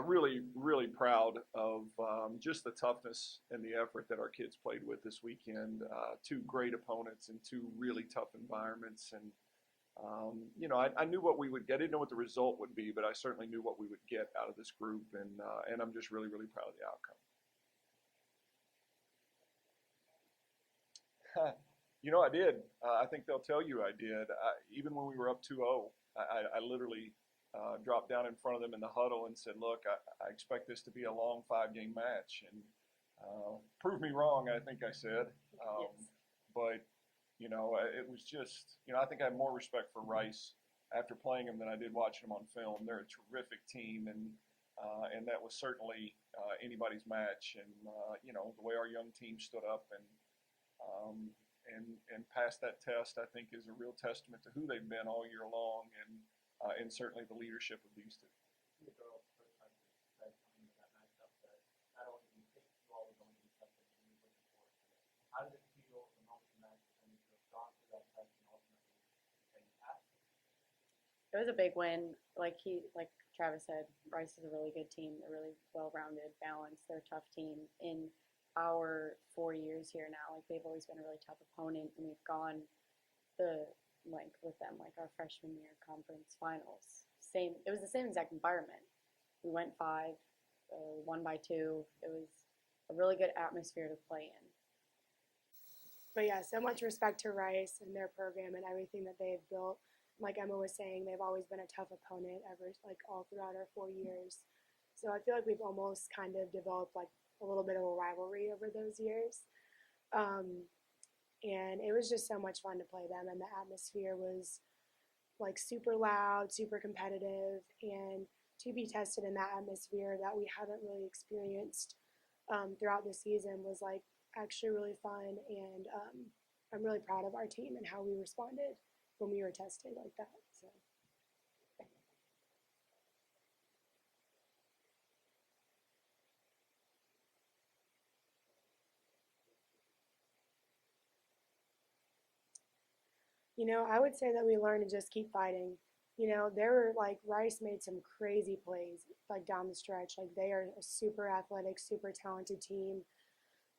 Really, really proud of just the toughness and the effort that our kids played with this weekend. Two great opponents in two really tough environments. And, I knew what we would get. I didn't know what the result would be, but I certainly knew what we would get out of this group. And I'm just really, really proud of the outcome. I did. I think they'll tell you I did. Even when we were up 2-0, I literally dropped down in front of them in the huddle and said, look, I expect this to be a long 5-game match. And prove me wrong, I think I said. Yes. But, it was just, I think I have more respect for Rice after playing them than I did watching them on film. They're a terrific team, and that was certainly anybody's match. And, the way our young team stood up and passed that test, I think, is a real testament to who they've been all year long, and certainly the leadership of these two. The girls' first time that coming into that matchup that not only do you think you all are going to be something and you're looking forward to it. How did it feel the moment the match and you have gone through that test and ultimately and you passed it? It was a big win. Like Travis said, Rice is a really good team. They're really well-rounded, balanced. They're a tough team. In our 4 years here now, like they've always been a really tough opponent, and we've gone the length with them, like our freshman year conference finals. It was the same exact environment. We went 5, won by 2. It was a really good atmosphere to play in. But yeah, so much respect to Rice and their program and everything that they've built. Like Emma was saying, they've always been a tough opponent all throughout our 4 years. So I feel like we've almost kind of developed like a little bit of a rivalry over those years. And it was just so much fun to play them, and the atmosphere was like super loud, super competitive, and to be tested in that atmosphere that we haven't really experienced throughout the season was like actually really fun. And I'm really proud of our team and how we responded when we were tested like that. So. I would say that we learned to just keep fighting. There were like Rice made some crazy plays like down the stretch. Like they are a super athletic, super talented team.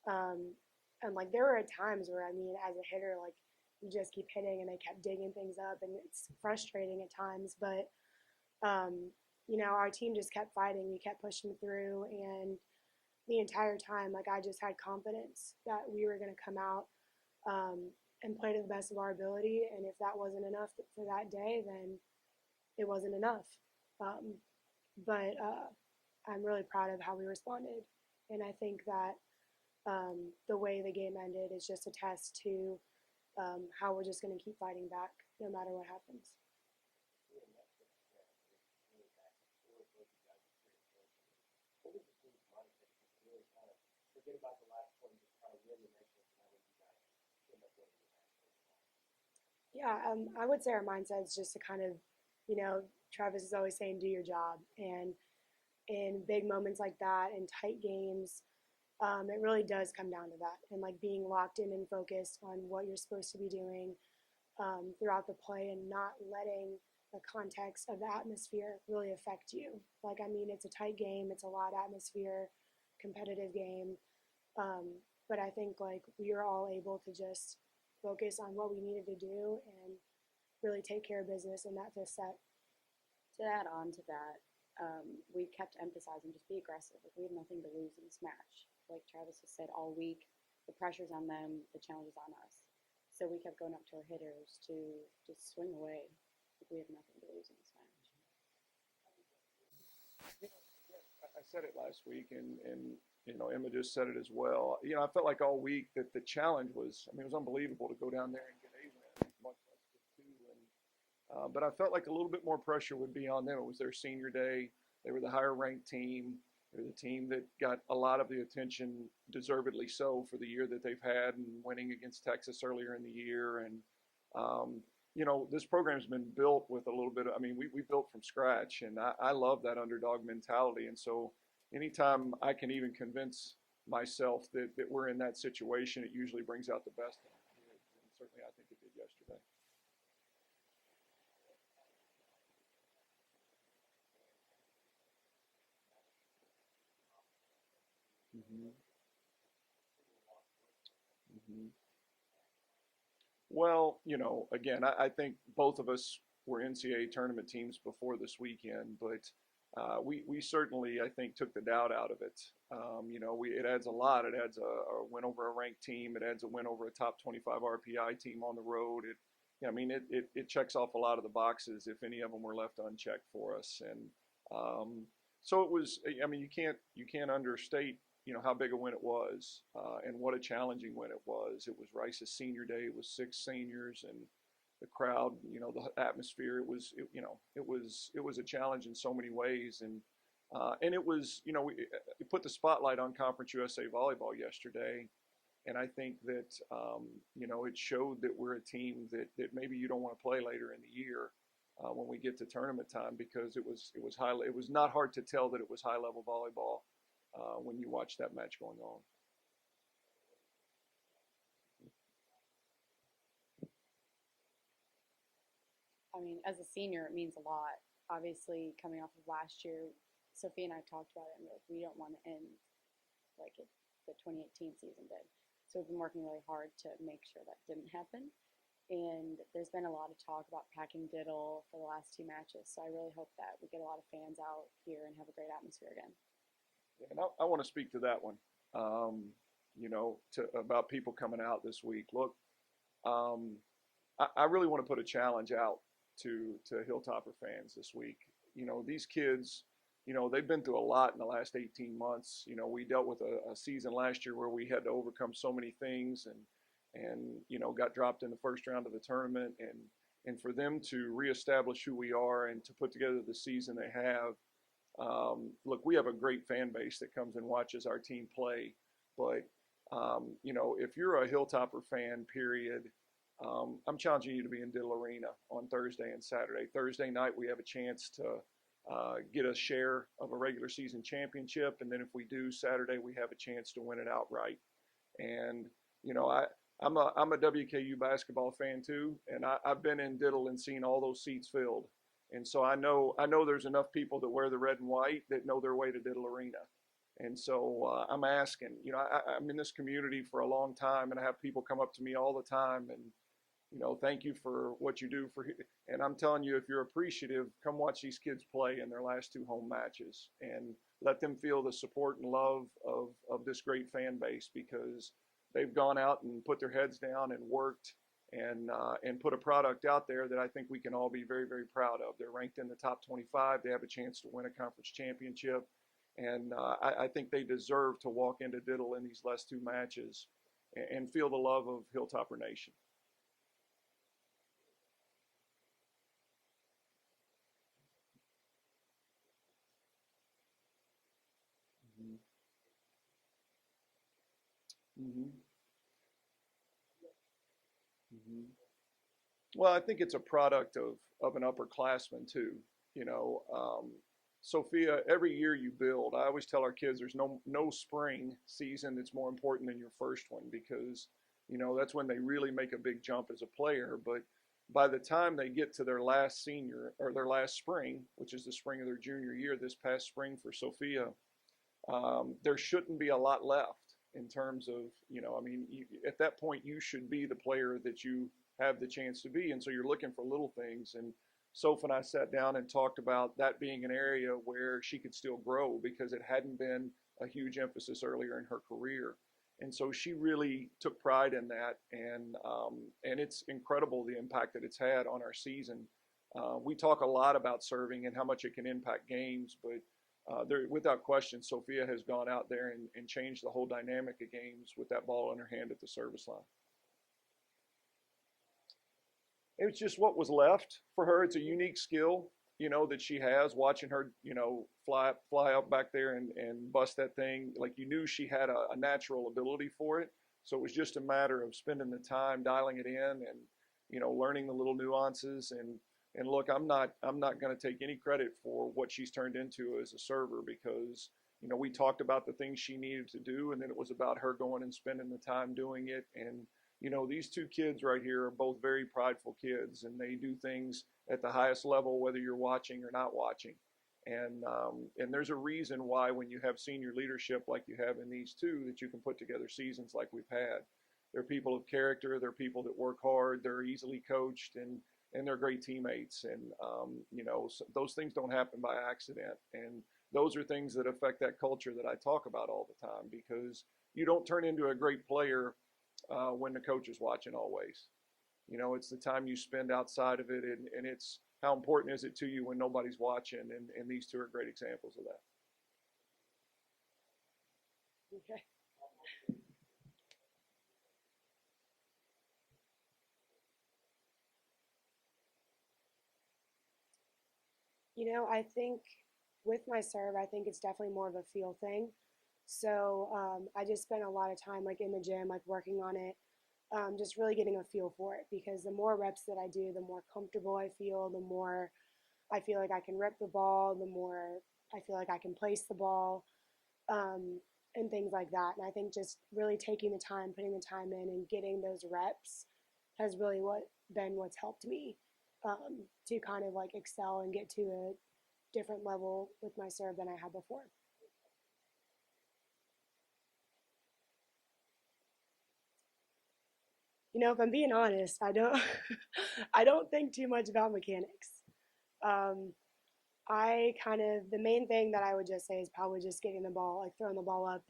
And like there were times where, I mean, as a hitter, like you just keep hitting and they kept digging things up, and it's frustrating at times. But our team just kept fighting. We kept pushing through, and the entire time, like I just had confidence that we were going to come out and play to the best of our ability. And if that wasn't enough for that day, then it wasn't enough. But I'm really proud of how we responded. And I think that the way the game ended is just a test to how we're just going to keep fighting back no matter what happens. Forget about the last one, just try to win the next one, and that way you guys end up winning the match. Yeah, I would say our mindset is just to kind of, Travis is always saying, do your job. And in big moments like that, in tight games, it really does come down to that. And like being locked in and focused on what you're supposed to be doing throughout the play, and not letting the context of the atmosphere really affect you. Like, I mean, it's a tight game, it's a loud atmosphere, competitive game. But I think like we were all able to just focus on what we needed to do and really take care of business in that fifth set. To add on to that, we kept emphasizing just be aggressive. Like, we have nothing to lose in this match. Like Travis has said all week, the pressure's on them, the challenge is on us. So we kept going up to our hitters to just swing away. Like, we have nothing to lose in this match. I said it last week, and Emma just said it as well. I felt like all week that the challenge was, it was unbelievable to go down there and get a win, much less get two. But I felt like a little bit more pressure would be on them. It was their senior day. They were the higher-ranked team. They're the team that got a lot of the attention, deservedly so, for the year that they've had, and winning against Texas earlier in the year. And this program's been built with a little bit of, we built from scratch, and I love that underdog mentality. And so anytime I can even convince myself that we're in that situation, it usually brings out the best in our kids. And certainly I think it did yesterday. Hmm. Hmm. Well, again, I think both of us were NCAA tournament teams before this weekend, but we certainly, I think, took the doubt out of it. It adds a lot. It adds a win over a ranked team. It adds a win over a top 25 RPI team on the road. I mean, it checks off a lot of the boxes if any of them were left unchecked for us. And so it was. I mean, you can't understate how big a win it was, and what a challenging win it was. It was Rice's senior day. It was six seniors, and the crowd, the atmosphere. It was a challenge in so many ways, and it was, we put the spotlight on Conference USA volleyball yesterday, and I think that it showed that we're a team that maybe you don't want to play later in the year. When we get to tournament time, because it was high. It was not hard to tell that it was high level volleyball when you watch that match going on. I mean, as a senior, it means a lot. Obviously, coming off of last year, Sophie and I talked about it, and we don't want to end like the 2018 season did. So we've been working really hard to make sure that didn't happen. And there's been a lot of talk about packing Diddle for the last two matches. So I really hope that we get a lot of fans out here and have a great atmosphere again. Yeah, and I want to speak to that one. About people coming out this week. Look, I really want to put a challenge out to Hilltopper fans this week. These kids, they've been through a lot in the last 18 months. We dealt with a season last year where we had to overcome so many things, and got dropped in the first round of the tournament, and for them to reestablish who we are and to put together the season they have. Look, we have a great fan base that comes and watches our team play, but if you're a Hilltopper fan, period, I'm challenging you to be in Diddle Arena on Thursday and Saturday. Thursday night, we have a chance to get a share of a regular season championship, and then if we do, Saturday we have a chance to win it outright. And I'm a WKU basketball fan too, and I've been in Diddle and seen all those seats filled, and so I know there's enough people that wear the red and white that know their way to Diddle Arena. And so I'm asking, I'm in this community for a long time, and I have people come up to me all the time and thank you for what you do and I'm telling you, if you're appreciative, come watch these kids play in their last two home matches and let them feel the support and love of this great fan base, because they've gone out and put their heads down and worked and put a product out there that I think we can all be very, very proud of. They're ranked in the top 25. They have a chance to win a conference championship. And I think they deserve to walk into Diddle in these last two matches and feel the love of Hilltopper Nation. Mm-hmm. Mm-hmm. Mm-hmm. Well, I think it's a product of an upperclassman too. You know, um, Sophia, every year you build. I always tell our kids there's no spring season that's more important than your first one, because that's when they really make a big jump as a player. But by the time they get to their last senior or their last spring, which is the spring of their junior year, this past spring for Sophia, there shouldn't be a lot left in terms of, I mean, at that point, you should be the player that you have the chance to be. And so you're looking for little things. And Soph and I sat down and talked about that being an area where she could still grow, because it hadn't been a huge emphasis earlier in her career. And so she really took pride in that. And it's incredible the impact that it's had on our season. We talk a lot about serving and how much it can impact games, but without question, Sophia has gone out there and changed the whole dynamic of games with that ball in her hand at the service line. It's just what was left for her. It's a unique skill, that she has. Watching her, fly up back there and bust that thing, like, you knew she had a natural ability for it. So it was just a matter of spending the time dialing it in and, learning the little nuances. And look, I'm not going to take any credit for what she's turned into as a server, because we talked about the things she needed to do, and then it was about her going and spending the time doing it. And these two kids right here are both very prideful kids, and they do things at the highest level, whether you're watching or not watching. And there's a reason why when you have senior leadership like you have in these two, that you can put together seasons like we've had. They're people of character. They're people that work hard. They're easily coached, and they're great teammates. And so those things don't happen by accident. And those are things that affect that culture that I talk about all the time, because you don't turn into a great player when the coach is watching always. It's the time you spend outside of it, and it's how important is it to you when nobody's watching, and these two are great examples of that. Okay. I think with my serve, I think it's definitely more of a feel thing. So I just spent a lot of time like in the gym, like working on it, just really getting a feel for it. Because the more reps that I do, the more comfortable I feel, the more I feel like I can rip the ball, the more I feel like I can place the ball, and things like that. And I think just really taking the time, putting the time in, and getting those reps has really what's helped me to kind of like excel and get to a different level with my serve than I had before. If I'm being honest, I don't I don't think too much about mechanics. Um, I kind of the main thing that I would just say is probably just getting the ball, like throwing the ball up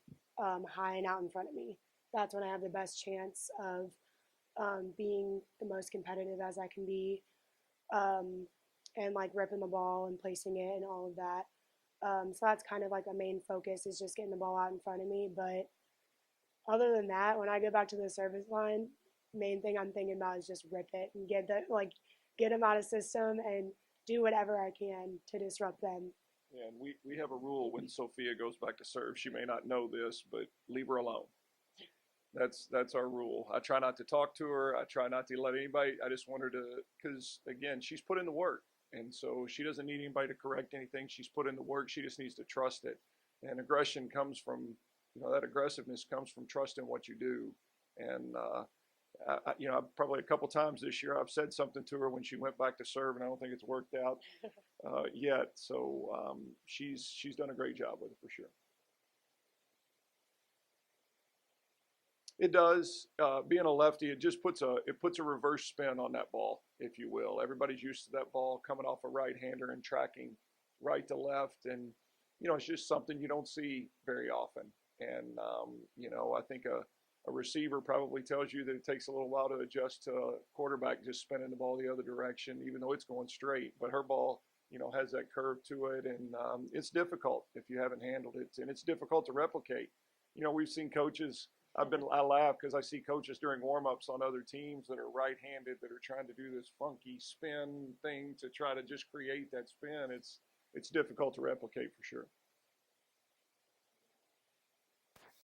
high and out in front of me. That's when I have the best chance of being the most competitive as I can be, um, and like ripping the ball and placing it and all of that. So that's kind of like a main focus, is just getting the ball out in front of me. But other than that, when I go back to the service line, main thing I'm thinking about is just rip it and get them out of system and do whatever I can to disrupt them. Yeah, and we have a rule when Sophia goes back to serve. She may not know this, but leave her alone. That's our rule. I try not to talk to her. I try not to let anybody. I just want her to, because again, she's put in the work, and so she doesn't need anybody to correct anything. She's put in the work. She just needs to trust it. And aggression comes from, that aggressiveness comes from trusting what you do. And probably a couple times this year I've said something to her when she went back to serve, and I don't think it's worked out yet. So she's done a great job with it for sure. It does. Being a lefty, it just puts a reverse spin on that ball, if you will. Everybody's used to that ball coming off a right-hander and tracking right to left, and it's just something you don't see very often. And I think a receiver probably tells you that it takes a little while to adjust to a quarterback just spinning the ball the other direction, even though it's going straight. But her ball, has that curve to it, and it's difficult if you haven't handled it, and it's difficult to replicate. We've seen coaches. I laugh because I see coaches during warm-ups on other teams that are right-handed that are trying to do this funky spin thing to try to just create that spin. It's difficult to replicate for sure.